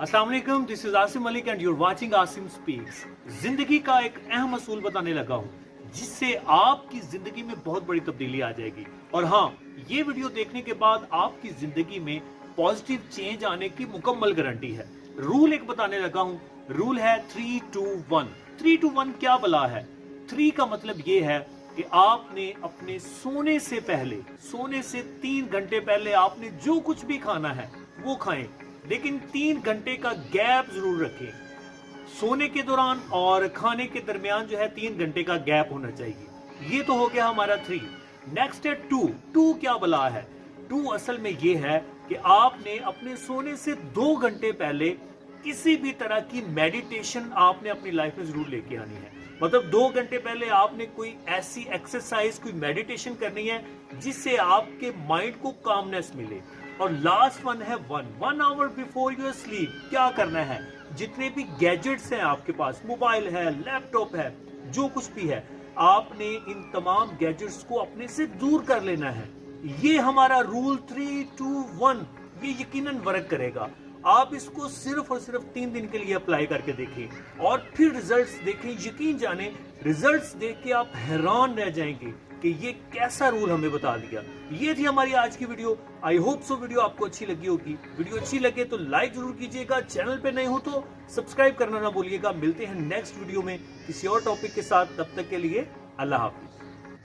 अस्सलाम वालेकुम, this is Asim Malik and your watching Asim speaks. जिंदगी का एक अहम असूल बताने लगा हूँ जिससे आपकी जिंदगी में बहुत बड़ी तब्दीली आ जाएगी। और हाँ, ये वीडियो देखने के बाद आपकी जिंदगी में पॉजिटिव चेंज आने की मुकम्मल गारंटी है। रूल एक बताने लगा हूँ, रूल है 3-2-1। 3-2-1 क्या बला है? 3 का मतलब ये है कि आपने अपने सोने से पहले, सोने से 3 घंटे पहले आपने जो कुछ भी खाना है वो खाएं, लेकिन 3 घंटे का गैप जरूर रखें। सोने के दौरान और खाने के दरमियान जो है 3 घंटे का गैप होना चाहिए। ये तो हो गया हमारा 3। नेक्स्ट है 2। 2 क्या बला है? 2 असल में ये है कि आपने अपने सोने से 2 घंटे पहले किसी भी तरह की मेडिटेशन आपने अपनी लाइफ में जरूर लेके आनी है। मतलब 2 घंटे पहले आपने कोई ऐसी एक्सरसाइज, कोई मेडिटेशन करनी है जिससे आपके माइंड को कामनेस मिले। और लास्ट वन है 1 आवर बिफोर योर स्लीप। क्या करना है? जितने भी गैजेट्स हैं आपके पास, मोबाइल है, लैपटॉप है, जो कुछ भी है, आपने इन तमाम गैजेट्स को अपने से दूर कर लेना है। ये हमारा रूल 3-2-1 ये यकीनन वर्क करेगा। आप इसको सिर्फ और सिर्फ 3 दिन के लिए अप्लाई करके देखें और फिर रिजल्ट्स देखें। यकीन जाने, रिजल्ट्स देख के आप हैरान रह जाएंगे कि ये कैसा रूल हमें बता दिया। ये थी हमारी आज की video. I hope so video आपको अच्छी लगी होगी। वीडियो अच्छी लगे तो लाइक जरूर कीजिएगा, चैनल पे नए हो तो सब्सक्राइब करना ना भूलिएगा। मिलते हैं नेक्स्ट वीडियो में किसी और टॉपिक के साथ। तब तक के लिए अल्लाह हाफिज।